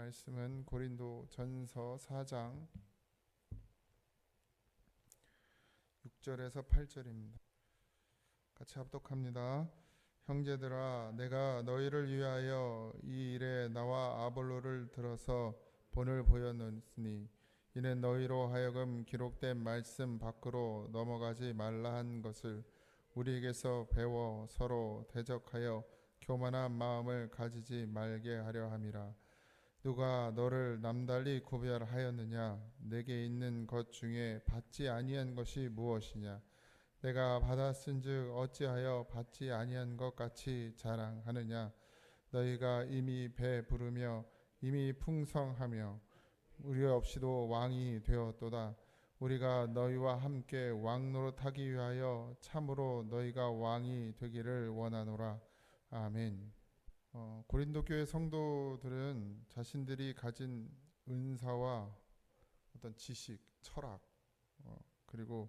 말씀은 고린도전서 4장 6절에서 8절입니다. 같이 합독합니다. 형제들아, 내가 너희를 위하여 이 일에 나와 아볼로를 들어서 본을 보였으니 이는 너희로 하여금 기록된 말씀 밖으로 넘어가지 말라 한 것을 우리에게서 배워 서로 대적하여 교만한 마음을 가지지 말게 하려 함이라. 누가 너를 남달리 구별하였느냐? 내게 있는 것 중에 받지 아니한 것이 무엇이냐? 내가 받았은즉 어찌하여 받지 아니한 것 같이 자랑하느냐? 너희가 이미 배부르며 이미 풍성하며 우리 없이도 왕이 되었도다. 우리가 너희와 함께 왕노릇하기 위하여 참으로 너희가 왕이 되기를 원하노라. 아멘. 고린도 교회 성도들은 자신들이 가진 은사와 어떤 지식, 철학, 그리고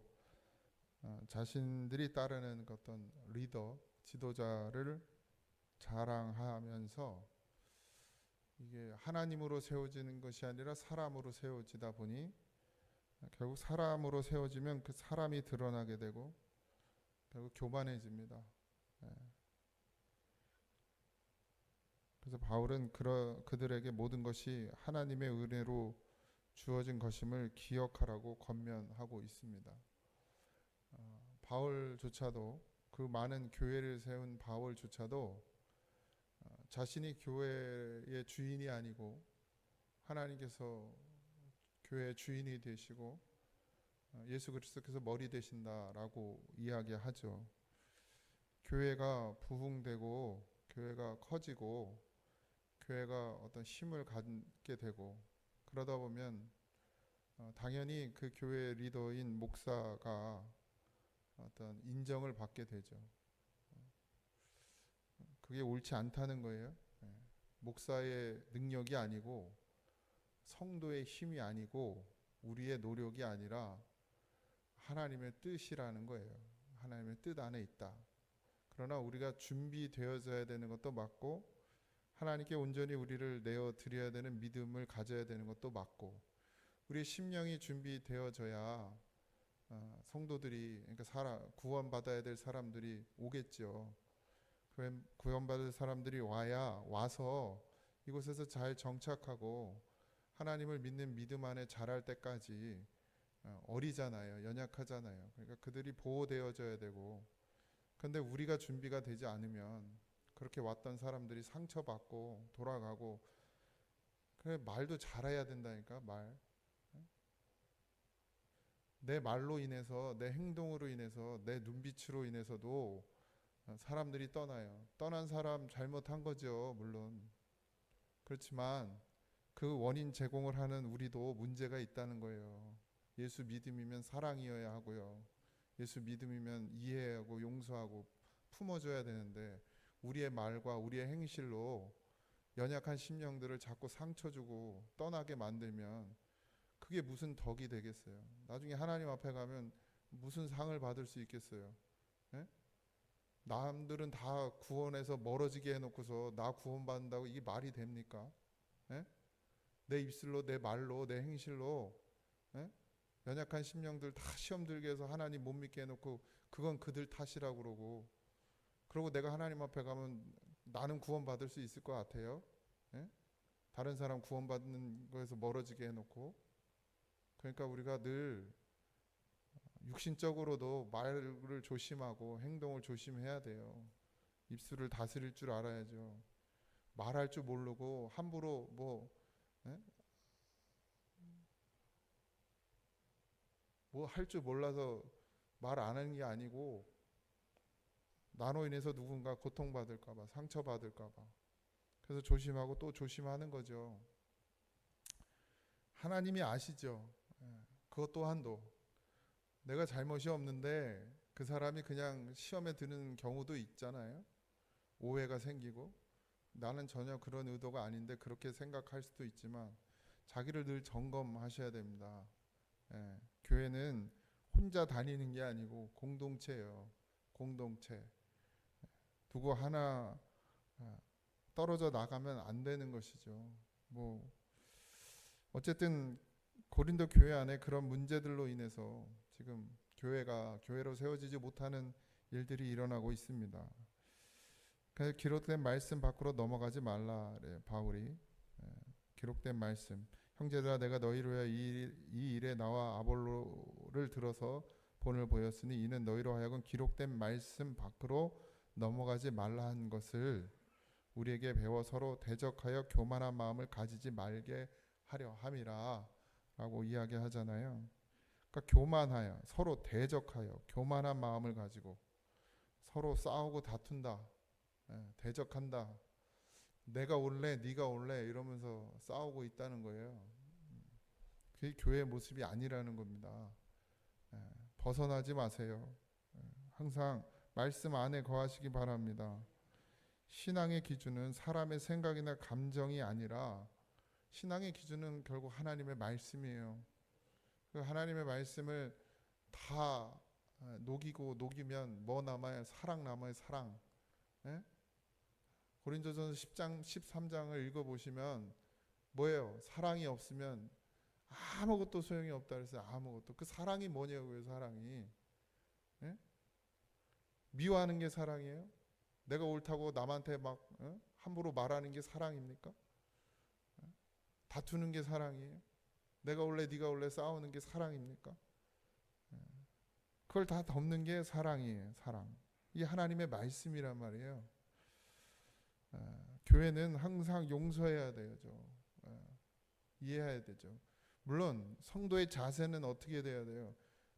자신들이 따르는 어떤 리더, 지도자를 자랑하면서 이게 하나님으로 세워지는 것이 아니라 사람으로 세워지다 보니 결국 사람으로 세워지면 그 사람이 드러나게 되고 결국 교만해집니다. 그래서 바울은 그들에게 모든 것이 하나님의 은혜로 주어진 것임을 기억하라고 권면하고 있습니다. 바울조차도 그 많은 교회를 세운 바울조차도 자신이 교회의 주인이 아니고 하나님께서 교회의 주인이 되시고 예수 그리스도께서 머리 되신다라고 이야기하죠. 교회가 부흥되고 교회가 커지고 교회가 어떤 힘을 갖게 되고 그러다 보면 당연히 그 교회 리더인 목사가 어떤 인정을 받게 되죠. 그게 옳지 않다는 거예요. 목사의 능력이 아니고 성도의 힘이 아니고 우리의 노력이 아니라 하나님의 뜻이라는 거예요. 하나님의 뜻 안에 있다. 그러나 우리가 준비되어져야 되는 것도 맞고 하나님께 온전히 우리를 내어 드려야 되는 믿음을 가져야 되는 것도 맞고 우리의 심령이 준비되어져야 성도들이 그러니까 구원받아야 될 사람들이 오겠죠. 구원받을 사람들이 와서 이곳에서 잘 정착하고 하나님을 믿는 믿음 안에 자랄 때까지 어리잖아요. 연약하잖아요. 그러니까 그들이 보호되어져야 되고 근데 우리가 준비가 되지 않으면 그렇게 왔던 사람들이 상처받고 돌아가고 그래 말도 잘해야 된다니까 말. 내 말로 인해서 내 행동으로 인해서 내 눈빛으로 인해서도 사람들이 떠나요. 떠난 사람 잘못한 거죠 물론. 그렇지만 그 원인 제공을 하는 우리도 문제가 있다는 거예요. 예수 믿음이면 사랑이어야 하고요. 예수 믿음이면 이해하고 용서하고 품어줘야 되는데 우리의 말과 우리의 행실로 연약한 심령들을 자꾸 상처 주고 떠나게 만들면 그게 무슨 덕이 되겠어요. 나중에 하나님 앞에 가면 무슨 상을 받을 수 있겠어요. 예? 남들은 다 구원해서 멀어지게 해놓고서 나 구원받는다고 이게 말이 됩니까? 예? 내 입술로 내 말로 내 행실로 예? 연약한 심령들 다 시험 들게 해서 하나님 못 믿게 해놓고 그건 그들 탓이라고 그러고 내가 하나님 앞에 가면 나는 구원받을 수 있을 것 같아요? 예? 다른 사람 구원받는 거에서 멀어지게 해놓고 그러니까 우리가 늘 육신적으로도 말을 조심하고 행동을 조심해야 돼요. 입술을 다스릴 줄 알아야죠. 말할 줄 모르고 함부로 뭐 할 줄 몰라서 말 안 하는 게 아니고 나로 인해서 누군가 고통받을까봐 상처받을까봐 그래서 조심하고 또 조심하는 거죠. 하나님이 아시죠. 그것 또한도 내가 잘못이 없는데 그 사람이 그냥 시험에 드는 경우도 있잖아요. 오해가 생기고 나는 전혀 그런 의도가 아닌데 그렇게 생각할 수도 있지만 자기를 늘 점검하셔야 됩니다. 교회는 혼자 다니는 게 아니고 공동체예요. 공동체. 누구 하나 떨어져 나가면 안 되는 것이죠. 뭐 어쨌든 고린도 교회 안에 그런 문제들로 인해서 지금 교회로 세워지지 못하는 일들이 일어나고 있습니다. 그래서 기록된 말씀 밖으로 넘어가지 말라 그래요, 바울이. 기록된 말씀. 형제들아 내가 너희로 하여 이 일에 나와 아볼로를 들어서 본을 보였으니 이는 너희로 하여금 기록된 말씀 밖으로 넘어가지 말라 한 것을 우리에게 배워 서로 대적하여 교만한 마음을 가지지 말게 하려 함이라 라고 이야기하잖아요. 그러니까 교만하여 서로 대적하여 교만한 마음을 가지고 서로 싸우고 다툰다. 대적한다. 내가 올래 네가 올래 이러면서 싸우고 있다는 거예요. 그게 교회의 모습이 아니라는 겁니다. 벗어나지 마세요. 항상 말씀 안에 거하시기 바랍니다. 신앙의 기준은 사람의 생각이나 감정이 아니라 신앙의 기준은 결국 하나님의 말씀이에요. 그 하나님의 말씀을 다 녹이면 뭐 남아요? 사랑 남아요. 사랑. 고린도전서 10장 13장을 읽어보시면 뭐예요? 사랑이 없으면 아무것도 소용이 없다 그래서 아무것도. 그 사랑이 뭐냐고요? 사랑이 미워하는 게 사랑이에요? 내가 옳다고 남한테 막 함부로 말하는 게 사랑입니까? 다투는 게 사랑이에요? 내가 올래 네가 올래 싸우는 게 사랑입니까? 그걸 다 덮는 게 사랑이에요. 사랑. 이게 하나님의 말씀이란 말이에요. 교회는 항상 용서해야 되죠. 이해해야 되죠. 물론 성도의 자세는 어떻게 돼야 돼요?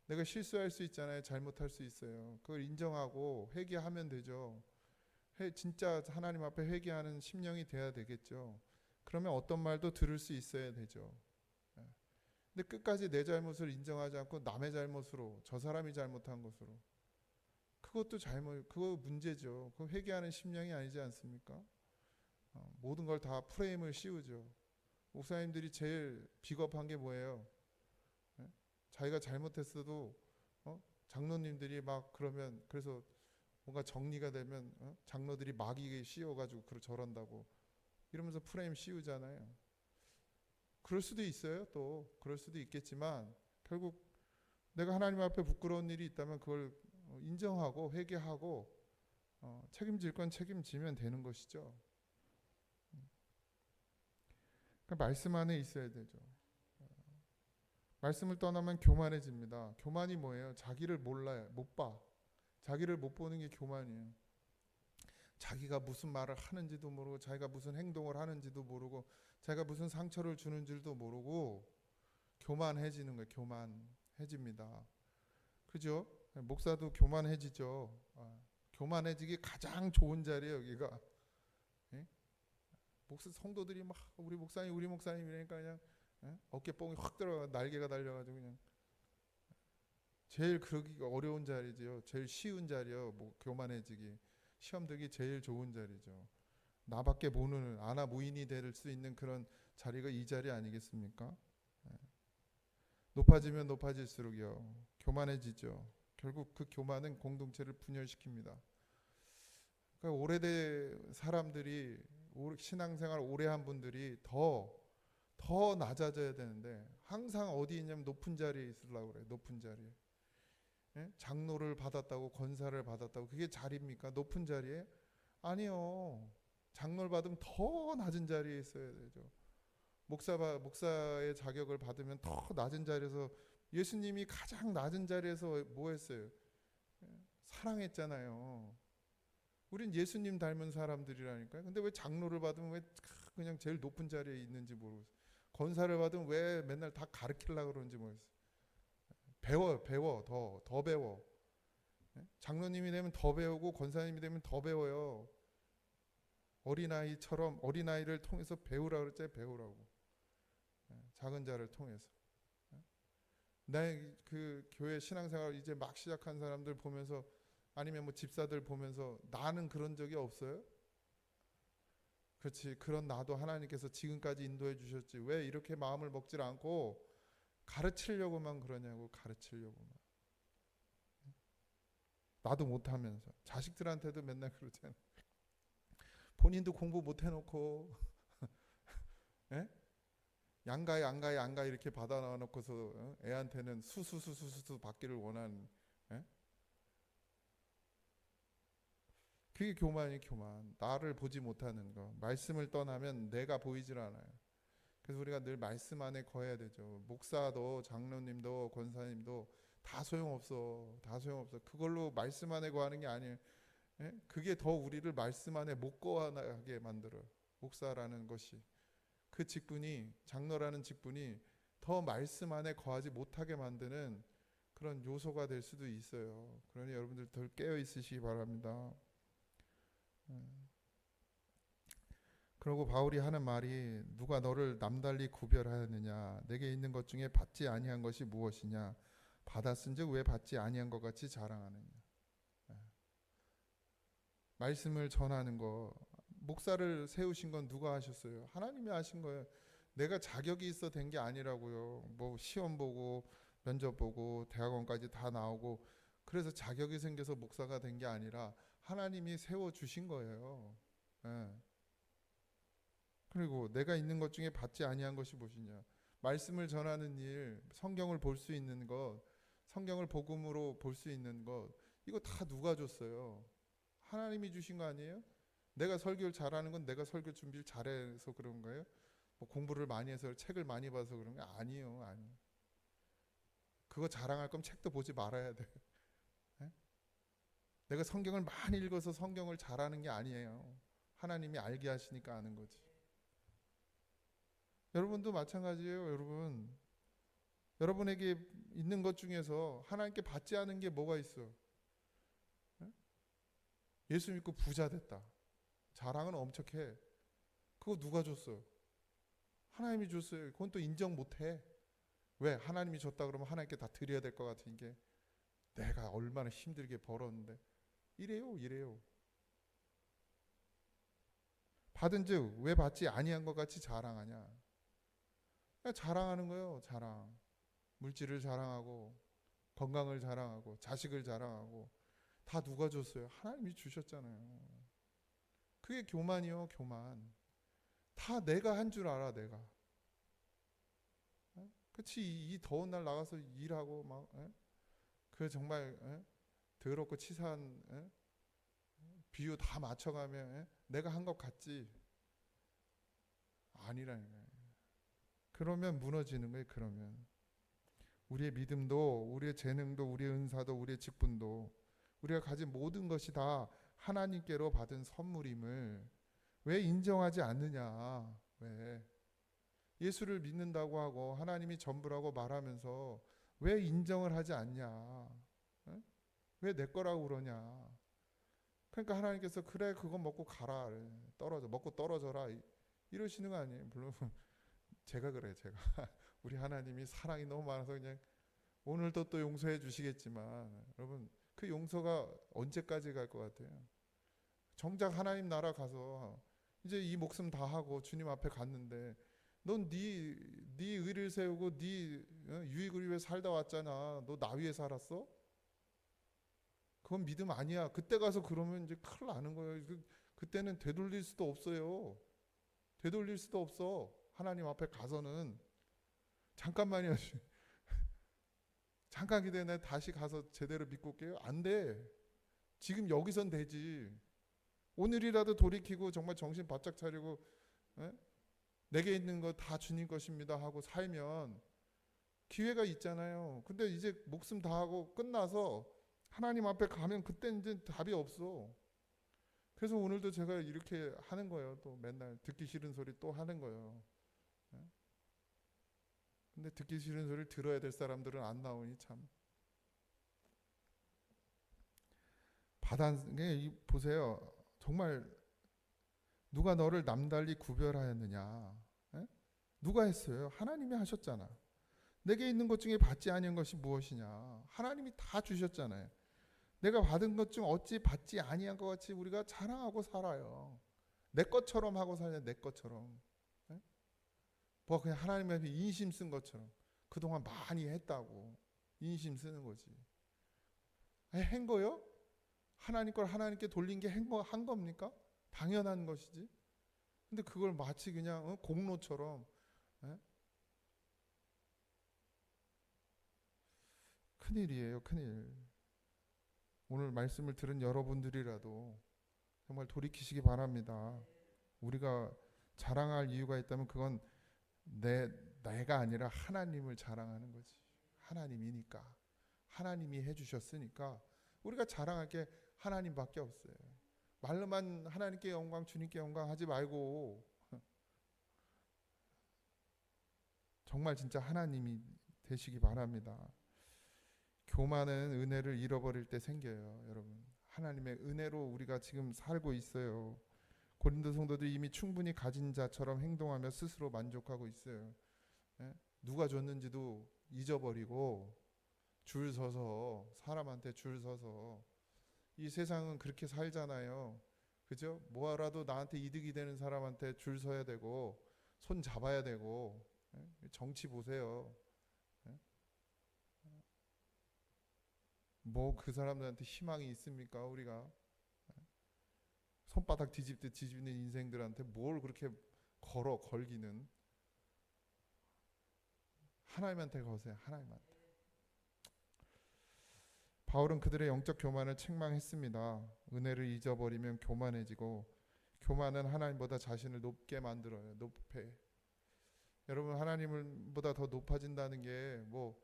내가 실수할 수 있잖아요. 잘못할 수 있어요. 그걸 인정하고 회개하면 되죠. 진짜 하나님 앞에 회개하는 심령이 돼야 되겠죠. 그러면 어떤 말도 들을 수 있어야 되죠. 근데 끝까지 내 잘못을 인정하지 않고 남의 잘못으로 저 사람이 잘못한 것으로 그것도 그거 문제죠. 그거 회개하는 심령이 아니지 않습니까? 모든 걸 다 프레임을 씌우죠. 목사님들이 제일 비겁한 게 뭐예요? 자기가 잘못했어도 장로님들이 막 그러면 그래서 뭔가 정리가 되면 장로들이 마귀에 씌워가지고 저런다고 이러면서 프레임 씌우잖아요. 그럴 수도 있어요. 또 그럴 수도 있겠지만 결국 내가 하나님 앞에 부끄러운 일이 있다면 그걸 인정하고 회개하고 책임질 건 책임지면 되는 것이죠. 그러니까 말씀 안에 있어야 되죠. 말씀을 떠나면 교만해집니다. 교만이 뭐예요? 자기를 몰라요. 못 봐. 자기를 못 보는 게 교만이에요. 자기가 무슨 말을 하는지도 모르고 자기가 무슨 행동을 하는지도 모르고 자기가 무슨 상처를 주는 줄도 모르고 교만해지는 거예요. 교만해집니다. 그죠? 목사도 교만해지죠. 교만해지기 가장 좋은 자리예요. 여기가. 성도들이 막 우리 목사님 이러니까 그냥 어깨뽕이 확 들어가 날개가 달려가지고 그냥 제일 그러기가 어려운 자리죠. 제일 쉬운 자리요. 교만해지기 시험 들기 제일 좋은 자리죠. 나밖에 모르는 아나무인이 될 수 있는 그런 자리가 이 자리 아니겠습니까? 높아지면 높아질수록요 교만해지죠. 결국 그 교만은 공동체를 분열시킵니다. 그러니까 오래된 사람들이 신앙생활 오래 한 분들이 더 낮아져야 되는데 항상 어디 있냐면 높은 자리에 있으려고 그래요. 높은 자리에. 장로를 받았다고 권사를 받았다고 그게 자리입니까? 높은 자리에? 아니요. 장로를 받으면 더 낮은 자리에 있어야 되죠. 목사의 자격을 받으면 더 낮은 자리에서 예수님이 가장 낮은 자리에서 뭐 했어요? 사랑했잖아요. 우린 예수님 닮은 사람들이라니까요. 근데 왜 장로를 받으면 왜 그냥 제일 높은 자리에 있는지 모르겠어요. 권사를 받으면 왜 맨날 다 가르치려고 그러는지 모르겠어요. 배워. 더 배워. 장로님이 되면 더 배우고 권사님이 되면 더 배워요. 어린아이를 통해서 배우라 그랬잖아요. 배우라고. 작은 자를 통해서. 그 교회 신앙생활 이제 막 시작한 사람들 보면서 아니면 뭐 집사들 보면서 나는 그런 적이 없어요? 그렇지. 그런 나도 하나님께서 지금까지 인도해 주셨지. 왜 이렇게 마음을 먹질 않고 가르치려고만 그러냐고. 가르치려고만. 나도 못하면서. 자식들한테도 맨날 그러잖아요. 본인도 공부 못해놓고 양가 이렇게 받아 놓고서 애한테는 수수수수수 받기를 원하는, 예? 그게 교만이 교만. 나를 보지 못하는 거. 말씀을 떠나면 내가 보이질 않아요. 그래서 우리가 늘 말씀 안에 거해야 되죠. 목사도 장로님도 권사님도 다 소용없어. 다 소용없어. 그걸로 말씀 안에 거하는 게 아니에요. 예? 그게 더 우리를 말씀 안에 못 거하게 만들어요. 목사라는 것이. 그 직분이, 장로라는 직분이 더 말씀 안에 거하지 못하게 만드는 그런 요소가 될 수도 있어요. 그러니 여러분들 덜 깨어 있으시기 바랍니다. 그리고 바울이 하는 말이 누가 너를 남달리 구별하였느냐 내게 있는 것 중에 받지 아니한 것이 무엇이냐 받았은즉 왜 받지 아니한 것 같이 자랑하느냐. 말씀을 전하는 거, 목사를 세우신 건 누가 하셨어요? 하나님이 하신 거예요. 내가 자격이 있어 된 게 아니라고요. 뭐 시험 보고 면접 보고 대학원까지 다 나오고 그래서 자격이 생겨서 목사가 된 게 아니라 하나님이 세워 주신 거예요. 예. 그리고 내가 있는 것 중에 받지 아니한 것이 무엇이냐? 말씀을 전하는 일, 성경을 볼 수 있는 것, 성경을 복음으로 볼 수 있는 것, 이거 다 누가 줬어요? 하나님이 주신 거 아니에요? 내가 설교를 잘하는 건 내가 설교 준비를 잘해서 그런 거예요? 뭐 공부를 많이 해서 책을 많이 봐서 그런 게 아니에요, 아니에요. 그거 자랑할 거면 책도 보지 말아야 돼. 예? 내가 성경을 많이 읽어서 성경을 잘하는 게 아니에요. 하나님이 알게 하시니까 아는 거지. 여러분도 마찬가지예요, 여러분. 여러분에게 있는 것 중에서 하나님께 받지 않은 게 뭐가 있어? 예? 예수 믿고 부자 됐다. 자랑은 엄청 해. 그거 누가 줬어? 하나님이 줬어요. 그건 또 인정 못 해. 왜? 하나님이 줬다 그러면 하나님께 다 드려야 될 것 같은 게 내가 얼마나 힘들게 벌었는데 이래요. 받은즉 왜 받지 아니한 것 같이 자랑하냐? 그냥 자랑하는 거예요. 자랑. 물질을 자랑하고 건강을 자랑하고 자식을 자랑하고 다 누가 줬어요? 하나님이 주셨잖아요. 그게 교만이요, 교만. 다 내가 한 줄 알아, 내가. 그치, 이 더운 날 나가서 일하고 막, 그 정말 더럽고 치사한 비유 다 맞춰가며 내가 한 것 같지? 아니라니까요. 그러면 무너지는 거예요. 그러면 우리의 믿음도 우리의 재능도 우리의 은사도 우리의 직분도 우리가 가진 모든 것이 다 하나님께로 받은 선물임을 왜 인정하지 않느냐? 왜? 예수를 믿는다고 하고 하나님이 전부라고 말하면서 왜 인정을 하지 않냐? 왜 내 거라고 그러냐? 그러니까 하나님께서 그래 그거 먹고 가라 떨어져 먹고 떨어져라 이러시는 거 아니에요? 물론 제가 그래요. 제가 우리 하나님이 사랑이 너무 많아서 그냥 오늘도 또 용서해 주시겠지만 여러분 그 용서가 언제까지 갈 것 같아요? 정작 하나님 나라 가서 이제 이 목숨 다 하고 주님 앞에 갔는데 넌 네 의를 세우고 네 유익을 위해 살다 왔잖아. 너 나 위해 살았어? 그건 믿음 아니야. 그때 가서 그러면 이제 큰일 나는 거예요. 그때는 되돌릴 수도 없어요. 되돌릴 수도 없어. 하나님 앞에 가서는 잠깐만요. 잠깐 기다려. 내가 다시 가서 제대로 믿고 올게요. 안 돼. 지금 여기선 되지. 오늘이라도 돌이키고 정말 정신 바짝 차리고 내게 있는 거 다 주님 것입니다 하고 살면 기회가 있잖아요. 근데 이제 목숨 다 하고 끝나서 하나님 앞에 가면 그때 이제 답이 없어. 그래서 오늘도 제가 이렇게 하는 거예요. 또 맨날 듣기 싫은 소리 또 하는 거예요. 근데 듣기 싫은 소리를 들어야 될 사람들은 안 나오니 참. 보세요. 정말 누가 너를 남달리 구별하였느냐? 누가 했어요? 하나님이 하셨잖아. 내게 있는 것 중에 받지 아니한 것이 무엇이냐? 하나님이 다 주셨잖아요. 내가 받은 것 중 어찌 받지 아니한 것 같이 우리가 자랑하고 살아요. 내 것처럼 하고 살냐? 내 것처럼. 뭐 그냥 하나님 앞에 인심 쓴 것처럼 그동안 많이 했다고 인심 쓰는 거지. 한 거요? 하나님 걸 하나님께 돌린 게 한 겁니까? 당연한 것이지. 근데 그걸 마치 그냥 공로처럼 큰일이에요, 큰일. 오늘 말씀을 들은 여러분들이라도 정말 돌이키시기 바랍니다. 우리가 자랑할 이유가 있다면 그건 내가 아니라 하나님을 자랑하는 거지. 하나님이니까. 하나님이 해주셨으니까 우리가 자랑할 게 하나님밖에 없어요. 말로만 하나님께 영광, 주님께 영광 하지 말고 정말 진짜 하나님이 되시기 바랍니다. 교만은 은혜를 잃어버릴 때 생겨요, 여러분. 하나님의 은혜로 우리가 지금 살고 있어요. 고린도 성도들이 이미 충분히 가진 자처럼 행동하며 스스로 만족하고 있어요. 예? 누가 줬는지도 잊어버리고 줄 서서 사람한테 줄 서서 이 세상은 그렇게 살잖아요. 그죠? 뭐라도 나한테 이득이 되는 사람한테 줄 서야 되고 손 잡아야 되고. 예? 정치 보세요. 예? 뭐 그 사람들한테 희망이 있습니까? 우리가 손바닥 뒤집듯 뒤집는 인생들한테 뭘 그렇게 걸기는. 하나님한테 거세요. 하나님한테. 바울은 그들의 영적 교만을 책망했습니다. 은혜를 잊어버리면 교만해지고 교만은 하나님보다 자신을 높게 만들어요. 높게. 여러분 하나님보다 더 높아진다는 게 뭐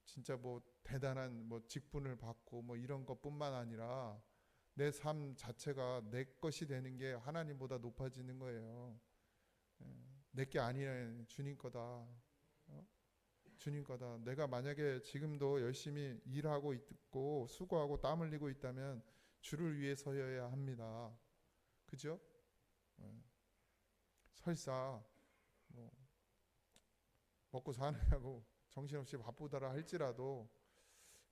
진짜 뭐 대단한 뭐 직분을 받고 뭐 이런 것뿐만 아니라 내 삶 자체가 내 것이 되는 게 하나님보다 높아지는 거예요. 내 게 아니라 주님 거다. 주님 거다. 내가 만약에 지금도 열심히 일하고 있고 수고하고 땀 흘리고 있다면 주를 위해 서여야 합니다. 그죠? 설사 뭐 먹고 사느냐고 정신없이 바쁘다라 할지라도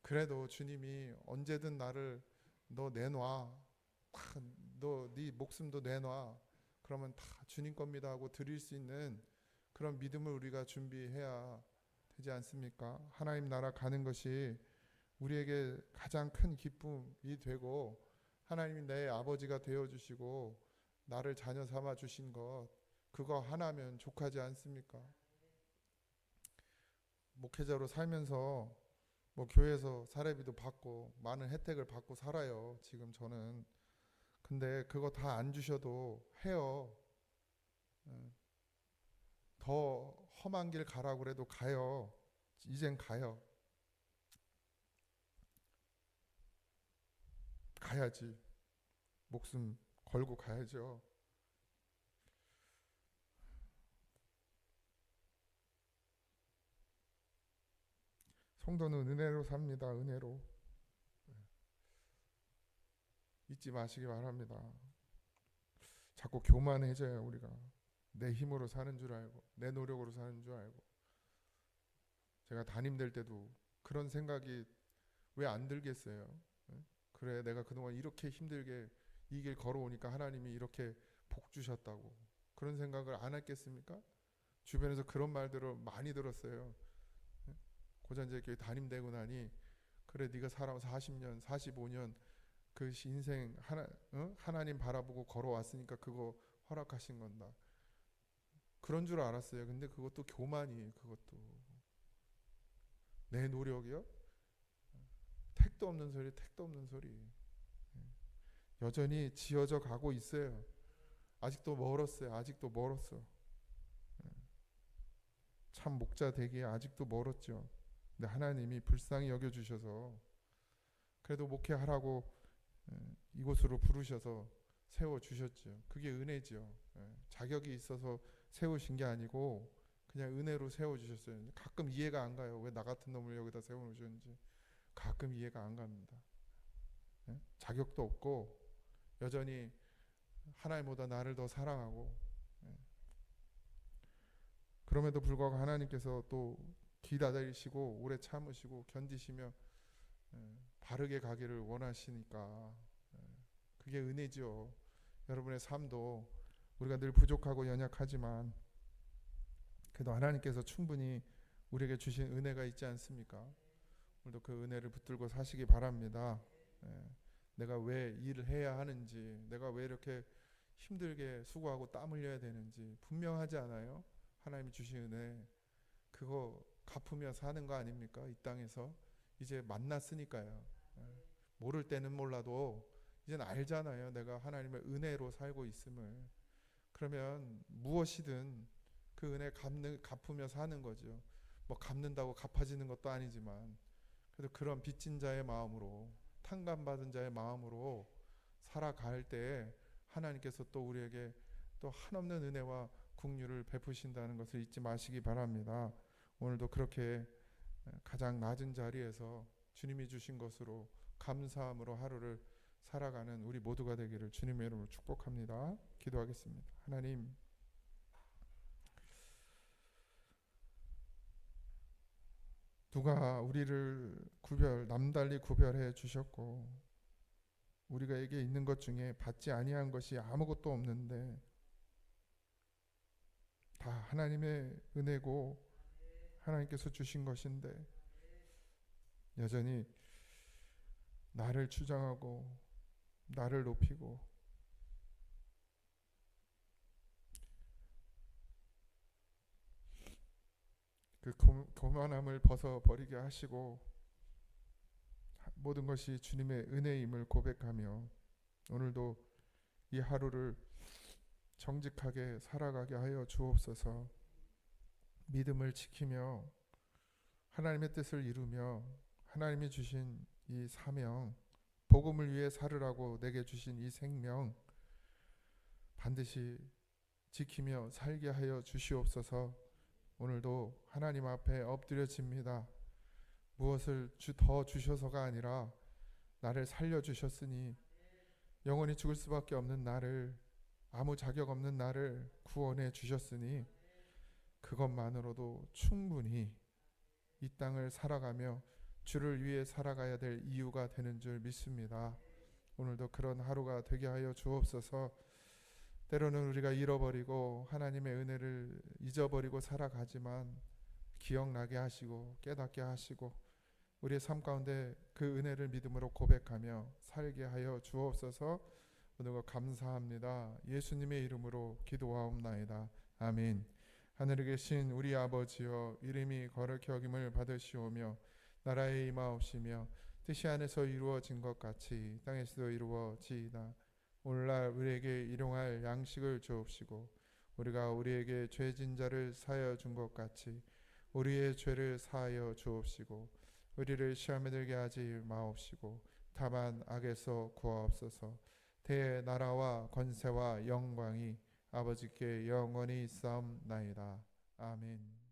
그래도 주님이 언제든 나를 너 내놔. 너 네 목숨도 내놔. 그러면 다 주님 겁니다 하고 드릴 수 있는 그런 믿음을 우리가 준비해야 되지 않습니까? 하나님 나라 가는 것이 우리에게 가장 큰 기쁨이 되고 하나님이 내 아버지가 되어주시고 나를 자녀 삼아 주신 것 그거 하나면 족하지 않습니까? 목회자로 살면서 뭐 교회에서 사례비도 받고 많은 혜택을 받고 살아요. 지금 저는. 근데 그거 다 안 주셔도 해요. 더 험한 길 가라고 그래도 가요. 이젠 가요. 가야지. 목숨 걸고 가야죠. 성도는 은혜로 삽니다. 은혜로. 잊지 마시기 바랍니다. 자꾸 교만해져요. 우리가 내 힘으로 사는 줄 알고 내 노력으로 사는 줄 알고. 제가 담임될 때도 그런 생각이 왜 안 들겠어요? 그래 내가 그동안 이렇게 힘들게 이 길 걸어오니까 하나님이 이렇게 복 주셨다고 그런 생각을 안 했겠습니까? 주변에서 그런 말들을 많이 들었어요. 고잔재교회 담임되고 나니 그래 네가 살아 40년 45년 그 인생 하나님 바라보고 걸어왔으니까 그거 허락하신 건다. 그런 줄 알았어요. 근데 그것도 교만이에요. 그것도 내 노력이요? 택도 없는 소리, 택도 없는 소리. 여전히 지어져 가고 있어요. 아직도 멀었어요. 아직도 멀었어. 참 목자 되기에 아직도 멀었죠. 근데 하나님이 불쌍히 여겨주셔서 그래도 목회하라고 이곳으로 부르셔서 세워주셨죠. 그게 은혜죠. 자격이 있어서 세우신 게 아니고 그냥 은혜로 세워주셨어요. 가끔 이해가 안 가요. 왜 나 같은 놈을 여기다 세워놓으셨는지 가끔 이해가 안 갑니다. 자격도 없고 여전히 하나님보다 나를 더 사랑하고 그럼에도 불구하고 하나님께서 또 기다리시고 오래 참으시고 견디시며 바르게 가기를 원하시니까 그게 은혜죠. 여러분의 삶도 우리가 늘 부족하고 연약하지만 그래도 하나님께서 충분히 우리에게 주신 은혜가 있지 않습니까? 오늘도 그 은혜를 붙들고 사시기 바랍니다. 내가 왜 일을 해야 하는지, 내가 왜 이렇게 힘들게 수고하고 땀 흘려야 되는지 분명하지 않아요? 하나님이 주신 은혜 그거 갚으며 사는 거 아닙니까? 이 땅에서 이제 만났으니까요. 모를 때는 몰라도 이제는 알잖아요. 내가 하나님의 은혜로 살고 있음을. 그러면 무엇이든 그 은혜 갚으며 사는 거죠. 뭐 갚는다고 갚아지는 것도 아니지만 그래도 그런 빚진 자의 마음으로, 탕감받은 자의 마음으로 살아갈 때 하나님께서 또 우리에게 또 한없는 은혜와 긍휼을 베푸신다는 것을 잊지 마시기 바랍니다. 오늘도 그렇게 가장 낮은 자리에서 주님이 주신 것으로 감사함으로 하루를 살아가는 우리 모두가 되기를 주님의 이름으로 축복합니다. 기도하겠습니다. 하나님, 누가 우리를 남달리 구별해 주셨고 우리가에게 있는 것 중에 받지 아니한 것이 아무것도 없는데 다 하나님의 은혜고 하나님께서 주신 것인데 여전히 나를 주장하고 나를 높이고 그 교만함을 벗어버리게 하시고 모든 것이 주님의 은혜임을 고백하며 오늘도 이 하루를 정직하게 살아가게 하여 주옵소서. 믿음을 지키며 하나님의 뜻을 이루며 하나님이 주신 이 사명, 복음을 위해 살으라고 내게 주신 이 생명 반드시 지키며 살게 하여 주시옵소서. 오늘도 하나님 앞에 엎드려집니다. 무엇을 더 주셔서가 아니라 나를 살려주셨으니 영원히 죽을 수밖에 없는 나를, 아무 자격 없는 나를 구원해 주셨으니 그것만으로도 충분히 이 땅을 살아가며 주를 위해 살아가야 될 이유가 되는 줄 믿습니다. 오늘도 그런 하루가 되게 하여 주옵소서. 때로는 우리가 잃어버리고 하나님의 은혜를 잊어버리고 살아가지만 기억나게 하시고 깨닫게 하시고 우리의 삶 가운데 그 은혜를 믿음으로 고백하며 살게 하여 주옵소서. 오늘도 감사합니다. 예수님의 이름으로 기도하옵나이다. 아멘. 하늘에 계신 우리 아버지여, 이름이 거룩히 여김을 받으시오며 나라의 임하옵시며 뜻이 하늘에서 이루어진 것 같이 땅에서도 이루어지이다. 오늘날 우리에게 일용할 양식을 주옵시고 우리가 우리에게 죄진 자를 사하여 준 것 같이 우리의 죄를 사하여 주옵시고 우리를 시험에 들게 하지 마옵시고 다만 악에서 구하옵소서. 대나라와 권세와 영광이 아버지께 영원히 있사옵나이다. 아멘.